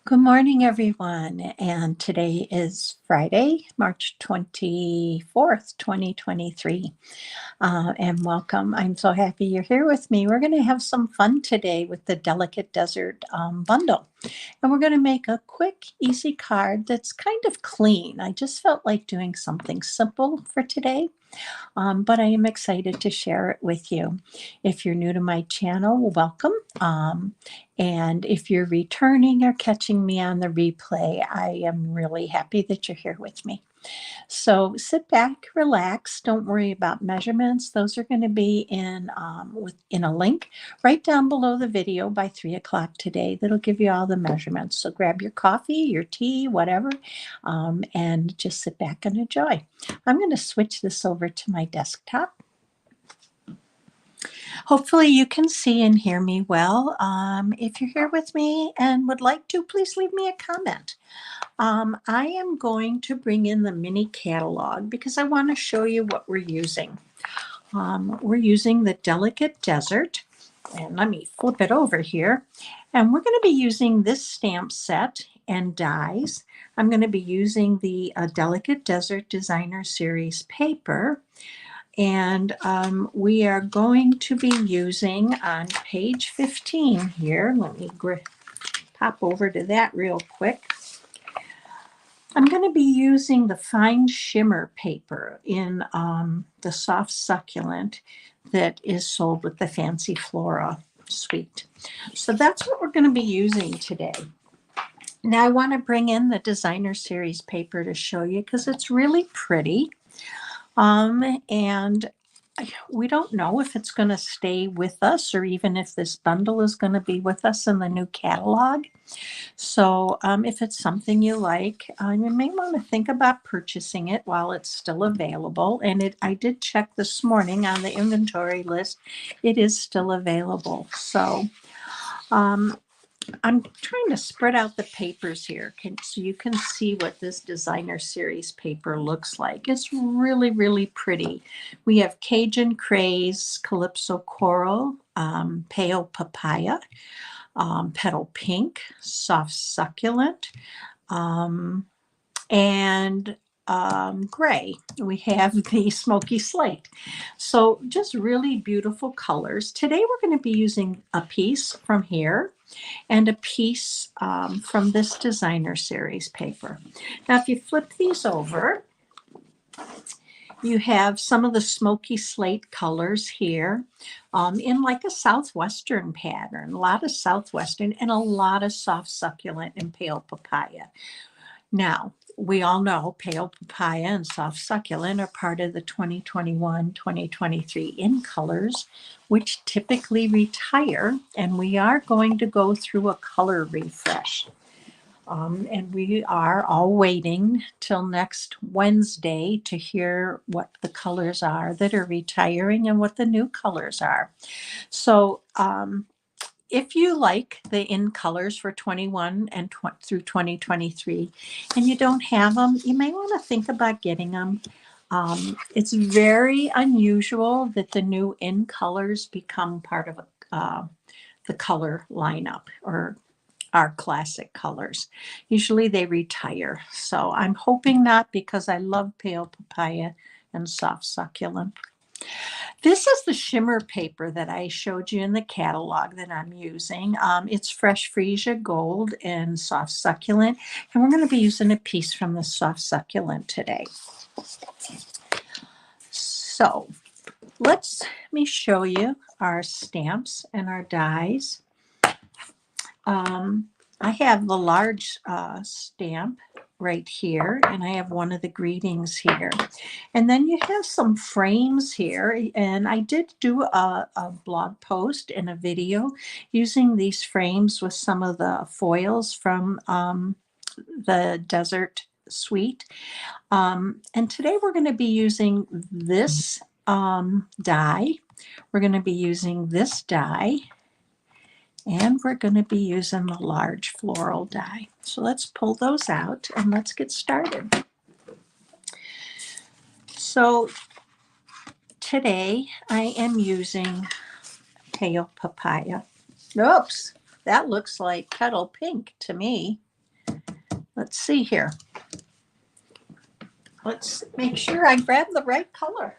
Good morning, everyone. And today is Friday, March 24th, 2023. And welcome. I'm so happy you're here with me. We're going to have some fun today with the Delicate Desert bundle. And we're going to make a quick, easy card that's kind of clean. I just felt like doing something simple for today. But I am excited to share it with you. If you're new to my channel, welcome. And if you're returning or catching me on the replay, I am really happy that you're here with me. So sit back, relax. Don't worry about measurements. Those are going to be in a link right down below the video by 3 o'clock today. That'll give you all the measurements. So grab your coffee, your tea, whatever, and just sit back and enjoy. I'm going to switch this over to my desktop. Hopefully you can see and hear me well. If you're here with me and would like to, please leave me a comment. I am going to bring in the mini catalog because I want to show you what we're using. We're using the Delicate Desert, and let me flip it over here. And we're going to be using this stamp set and dies. I'm going to be using the Delicate Desert Designer Series paper. And we are going to be using on page 15 here. Let me pop over to that real quick. I'm going to be using the fine shimmer paper in the soft succulent that is sold with the Fancy Flora suite. So that's what we're going to be using today. Now I want to bring in the Designer Series paper to show you because it's really pretty. And we don't know if it's going to stay with us or even if this bundle is going to be with us in the new catalog. So if it's something you like, you may want to think about purchasing it while it's still available. And I did check this morning on the inventory list. It is still available. So I'm trying to spread out the papers here so you can see what this Designer Series paper looks like. It's really, really pretty. We have Cajun Craze, Calypso Coral, Pale Papaya, Petal Pink, Soft Succulent, and gray. We have the Smoky Slate. So just really beautiful colors. Today we're going to be using a piece from here and a piece from this Designer Series paper. Now, if you flip these over, you have some of the Smoky Slate colors here in like a Southwestern pattern, a lot of Southwestern and a lot of Soft Succulent and Pale Papaya. Now, we all know Pale Papaya and Soft Succulent are part of the 2021-2023 in colors, which typically retire, and we are going to go through a color refresh. And we are all waiting till next Wednesday to hear what the colors are that are retiring and what the new colors are. So if you like the in colors for 21 and through 2023 and you don't have them, you may want to think about getting them. It's very unusual that the new in colors become part of the color lineup or our classic colors. Usually they retire. So I'm hoping not because I love Pale Papaya and Soft Succulent. This is the shimmer paper that I showed you in the catalog that I'm using. It's Fresh Freesia Gold and Soft Succulent, and we're going to be using a piece from the Soft Succulent today. So let me show you our stamps and our dies. I have the large stamp right here, and I have one of the greetings here. And then you have some frames here, and I did do a blog post and a video using these frames with some of the foils from the Desert Suite. And today we're going to be using this die. We're going to be using this die. And we're going to be using the large floral die. So let's pull those out and let's get started. So today I am using Pale Papaya. Oops, that looks like Petal Pink to me. Let's see here. Let's make sure I grab the right color.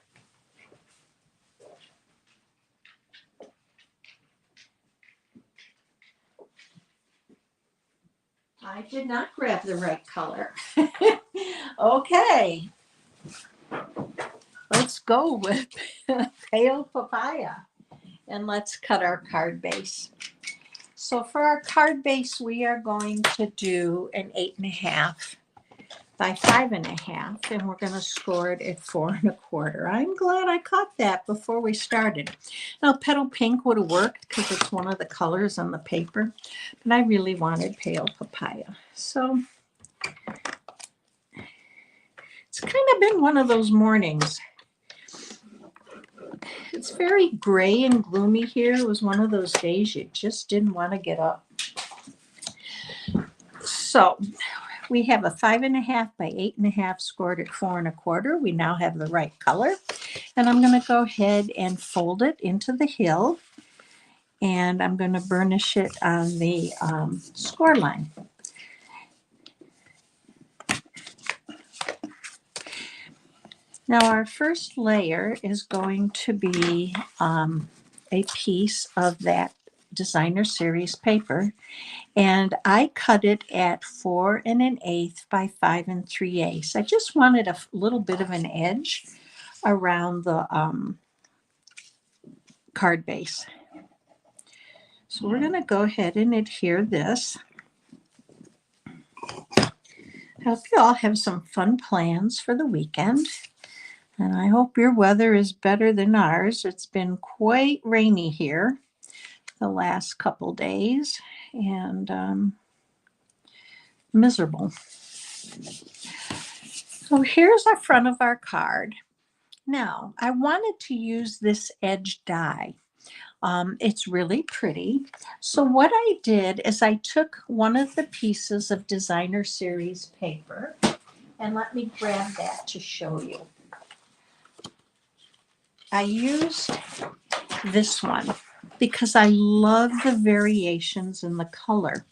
I did not grab the right color. Okay, let's go with pale papaya and let's cut our card base. So for our card base, we are going to do an 8.5 by 5.5, and we're going to score it at 4.25. I'm glad I caught that before we started. Now, petal pink would have worked because it's one of the colors on the paper, but I really wanted pale papaya. So it's kind of been one of those mornings. It's very gray and gloomy here. It was one of those days you just didn't want to get up. So we have a 5.5 by 8.5 scored at 4.25. We now have the right color. And I'm going to go ahead and fold it into the hill. And I'm going to burnish it on the score line. Now our first layer is going to be a piece of that designer series paper. And I cut it at 4 1/8 by 5 3/8. I just wanted a little bit of an edge around the card base. So we're going to go ahead and adhere this. I hope you all have some fun plans for the weekend. And I hope your weather is better than ours. It's been quite rainy here the last couple days and miserable. So here's the front of our card. Now, I wanted to use this edge die. It's really pretty. So what I did is I took one of the pieces of designer series paper, and let me grab that to show you. I used this one because I love the variations in the color.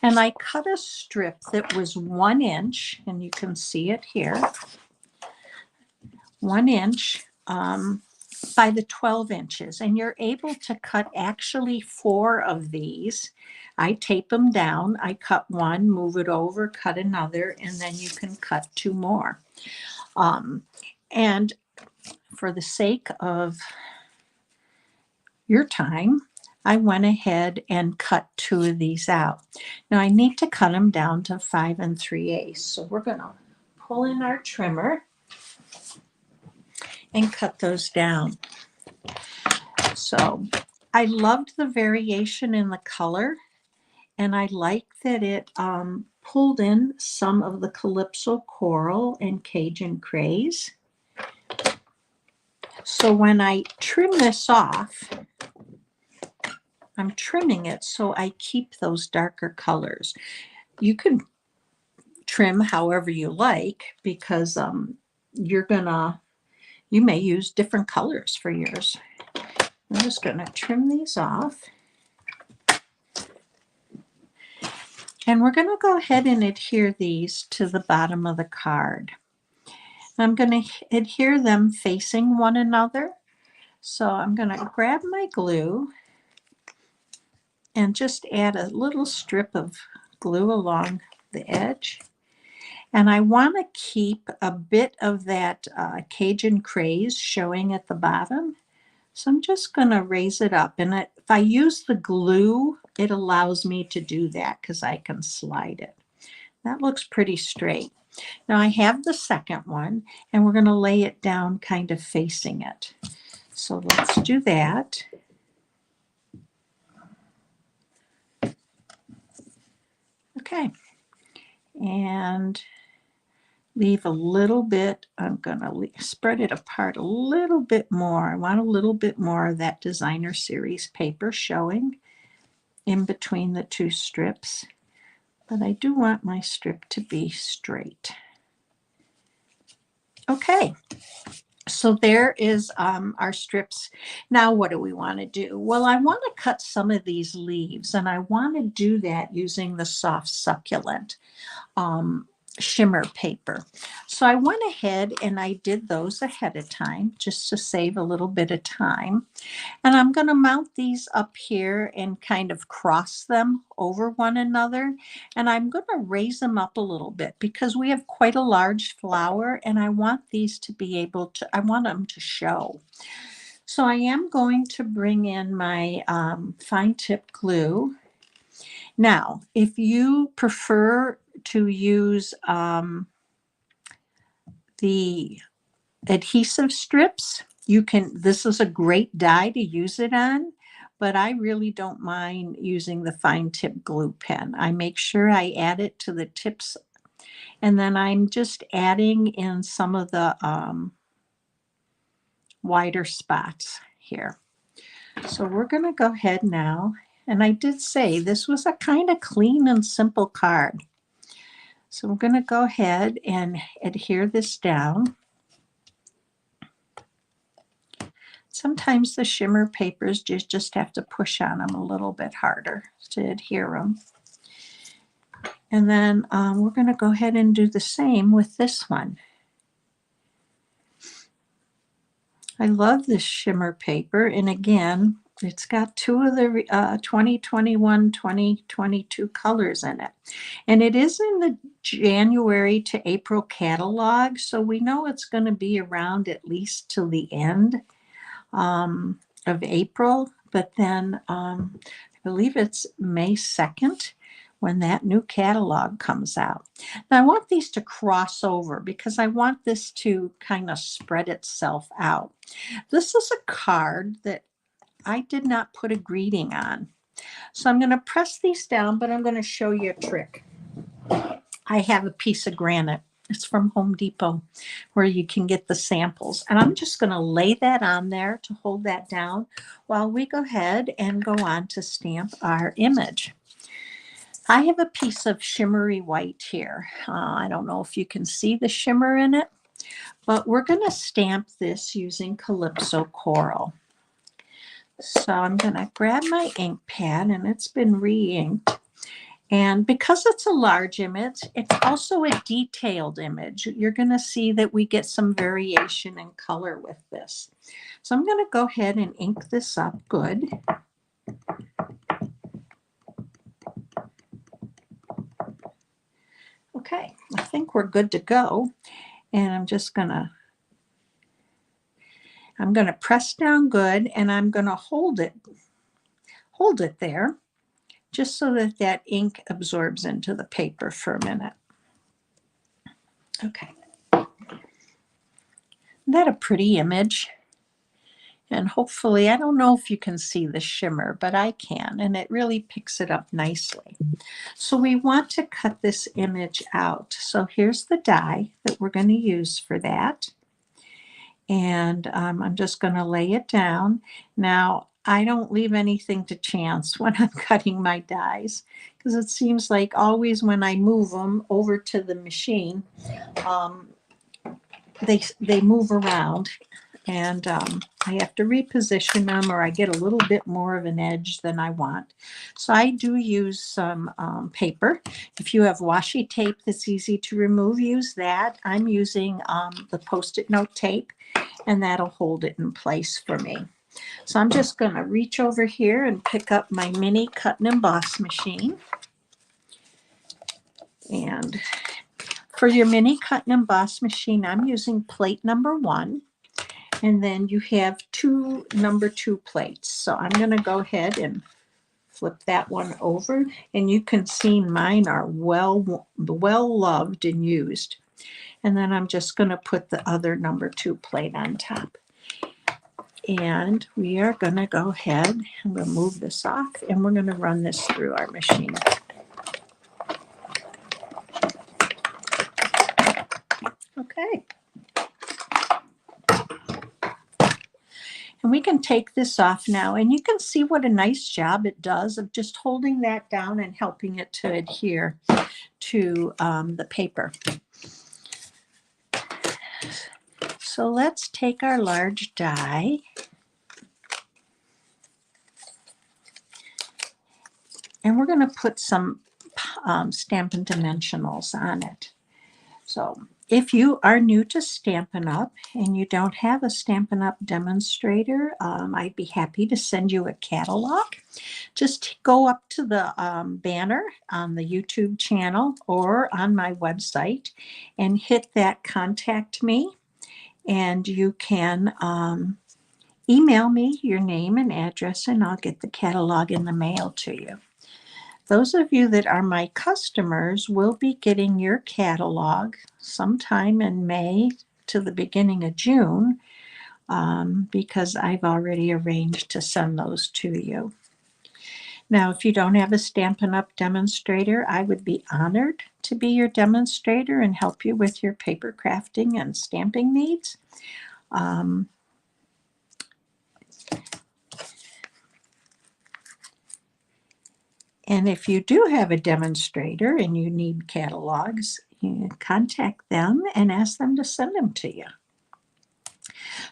And I cut a strip that was 1 inch, and you can see it here, 1 inch by the 12 inches. And you're able to cut actually 4 of these. I tape them down. I cut one, move it over, cut another, and then you can cut 2 more. And for the sake of your time, I went ahead and cut 2 of these out. Now I need to cut them down to 5 3/8. So we're going to pull in our trimmer and cut those down. So I loved the variation in the color, and I like that it pulled in some of the Calypso coral and Cajun craze. So when I trim this off, I'm trimming it so I keep those darker colors. You can trim however you like because you may use different colors for yours. I'm just going to trim these off. And we're going to go ahead and adhere these to the bottom of the card. I'm going to adhere them facing one another. So I'm going to grab my glue and just add a little strip of glue along the edge. And I want to keep a bit of that Cajun craze showing at the bottom. So I'm just going to raise it up. And if I use the glue, it allows me to do that because I can slide it. That looks pretty straight. Now I have the second one, and we're going to lay it down kind of facing it. So let's do that. Okay. And leave a little bit. I'm going to spread it apart a little bit more. I want a little bit more of that designer series paper showing in between the 2 strips. But I do want my strip to be straight. Okay. So there is our strips. Now what do we want to do? Well, I want to cut some of these leaves, and I want to do that using the soft succulent um, shimmer paper. So I went ahead and I did those ahead of time just to save a little bit of time. And I'm going to mount these up here and kind of cross them over one another. And I'm going to raise them up a little bit because we have quite a large flower and I want these to be able to, I want them to show. So I am going to bring in my fine tip glue. Now, if you prefer to use the adhesive strips, you can, this is a great die to use it on, but I really don't mind using the fine tip glue pen. I make sure I add it to the tips, and then I'm just adding in some of the wider spots here. So we're going to go ahead now, and I did say this was a kind of clean and simple card. So we're going to go ahead and adhere this down. Sometimes the shimmer papers just have to push on them a little bit harder to adhere them. And then we're going to go ahead and do the same with this one. I love this shimmer paper. And again, it's got two of the 2021, 2022 colors in it. And it is in the January to April catalog. So we know it's going to be around at least till the end of April, but then I believe it's May 2nd when that new catalog comes out. Now I want these to cross over because I want this to kind of spread itself out. This is a card that I did not put a greeting on. So I'm going to press these down, but I'm going to show you a trick. I have a piece of granite. It's from Home Depot where you can get the samples. And I'm just going to lay that on there to hold that down while we go ahead and go on to stamp our image. I have a piece of shimmery white here. I don't know if you can see the shimmer in it, but we're going to stamp this using Calypso Coral. So I'm going to grab my ink pad, and it's been re-inked. And because it's a large image, it's also a detailed image. You're going to see that we get some variation in color with this. So I'm going to go ahead and ink this up good. Okay, I think we're good to go. And I'm going to press down good, and I'm going to hold it there just so that that ink absorbs into the paper for a minute. Okay. Isn't that a pretty image? And hopefully, I don't know if you can see the shimmer, but I can, and it really picks it up nicely. So we want to cut this image out. So here's the die that we're going to use for that. And I'm just going to lay it down. Now, I don't leave anything to chance when I'm cutting my dies, because it seems like always when I move them over to the machine, they move around, and I have to reposition them, or I get a little bit more of an edge than I want. So I do use some paper. If you have washi tape that's easy to remove, use that. I'm using the Post-it note tape, and that'll hold it in place for me. So I'm just going to reach over here and pick up my mini cut and emboss machine. And for your mini cut and emboss machine, I'm using plate number 1. And then you have two number 2 plates. So I'm going to go ahead and flip that one over. And you can see mine are well loved and used. And then I'm just going to put the other number 2 plate on top. And we are going to go ahead and we'll move this off, and we're going to run this through our machine. Okay. And we can take this off now, and you can see what a nice job it does of just holding that down and helping it to adhere to the paper. So let's take our large die and we're going to put some Stampin' Dimensionals on it. So if you are new to Stampin' Up! And you don't have a Stampin' Up! Demonstrator, I'd be happy to send you a catalog. Just go up to the banner on the YouTube channel or on my website and hit that Contact Me, and you can email me your name and address, and I'll get the catalog in the mail to you. Those of you that are my customers will be getting your catalog sometime in May to the beginning of June, because I've already arranged to send those to you. Now, if you don't have a Stampin' Up! Demonstrator, I would be honored to be your demonstrator and help you with your paper crafting and stamping needs. And if you do have a demonstrator and you need catalogs, you contact them and ask them to send them to you.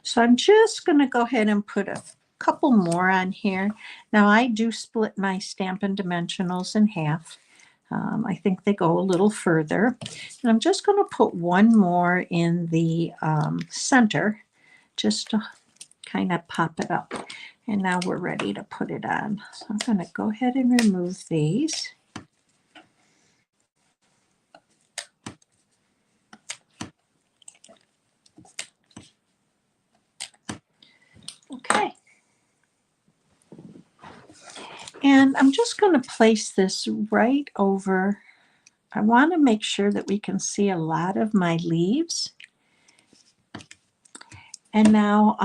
So I'm just going to go ahead and put a couple more on here. Now I do split my Stampin' Dimensionals in half. I think they go a little further. And I'm just going to put one more in the center just to kind of pop it up. And now we're ready to put it on. So I'm going to go ahead and remove these. Okay. And I'm just going to place this right over. I want to make sure that we can see a lot of my leaves. And now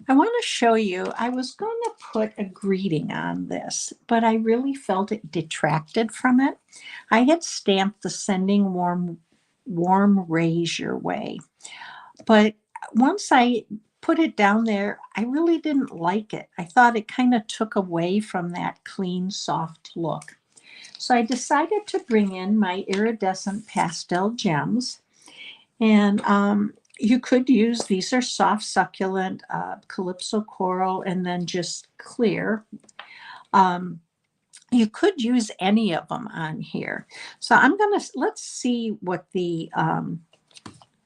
I want to show you, I was going to put a greeting on this, but I really felt it detracted from it. I had stamped the Sending Warm Rays Your Way. But once I put it down there, I really didn't like it. I thought it kind of took away from that clean, soft look. So I decided to bring in my iridescent pastel gems. And you could use, these are soft succulent, Calypso Coral, and then just clear. You could use any of them on here. So I'm going to, let's see what the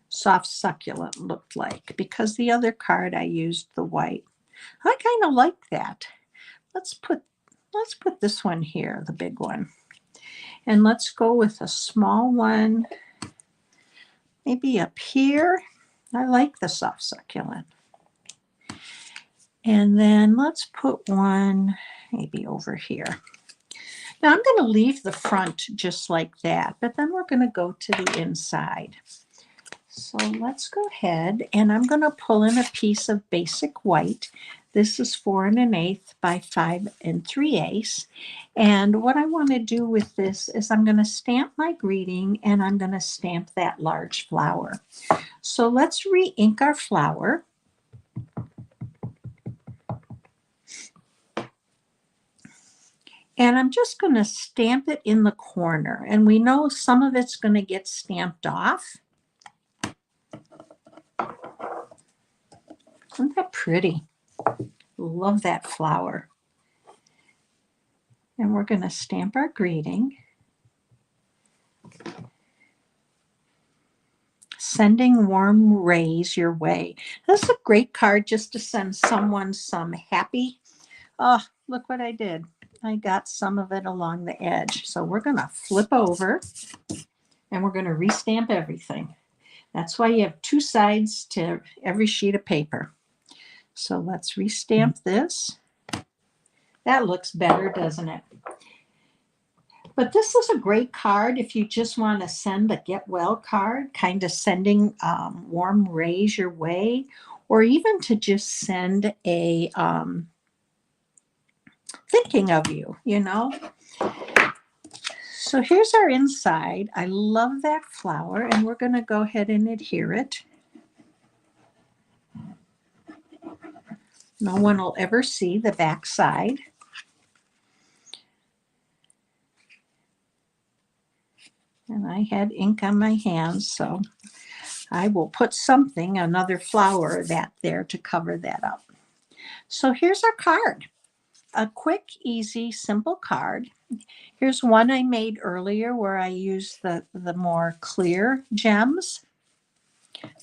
soft succulent looked like, because the other card I used the white. I kind of like that. Let's put this one here, the big one. And let's go with a small one, maybe up here. I like the soft succulent. And then let's put one maybe over here. Now I'm going to leave the front just like that, but then we're going to go to the inside. So let's go ahead, and I'm going to pull in a piece of basic white. This is 4 1/8 by 5 3/8. And what I want to do with this is I'm going to stamp my greeting, and I'm going to stamp that large flower. So let's re-ink our flower. And I'm just going to stamp it in the corner. And we know some of it's going to get stamped off. Isn't that pretty? Love that flower. And we're going to stamp our greeting. Sending Warm Rays Your Way. This is a great card just to send someone some happy. Oh, look what I did. I got some of it along the edge. So we're going to flip over and we're going to restamp everything. That's why you have 2 sides to every sheet of paper. So let's restamp this. That looks better, doesn't it? But this is a great card if you just want to send a get well card, kind of sending warm rays your way, or even to just send a thinking of you, you know. So here's our inside. I love that flower, and we're going to go ahead and adhere it. No one will ever see the back side. And I had ink on my hands, so I will put something, another flower that there to cover that up. So here's our card. A quick, easy, simple card. Here's one I made earlier where I used the more clear gems.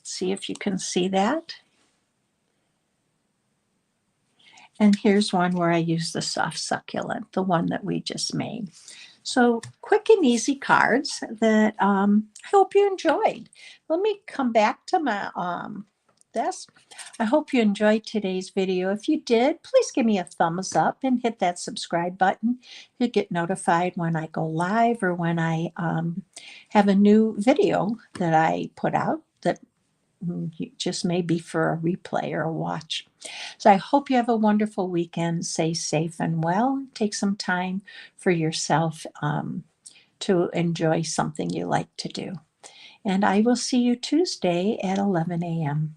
See if you can see that. And here's one where I use the soft succulent, the one that we just made. So quick and easy cards that I hope you enjoyed. Let me come back to my desk. I hope you enjoyed today's video. If you did, please give me a thumbs up and hit that subscribe button. You'll get notified when I go live or when I have a new video that I put out that just may be for a replay or a watch. So I hope you have a wonderful weekend. Stay safe and well. Take some time for yourself to enjoy something you like to do. And I will see you Tuesday at 11 a.m.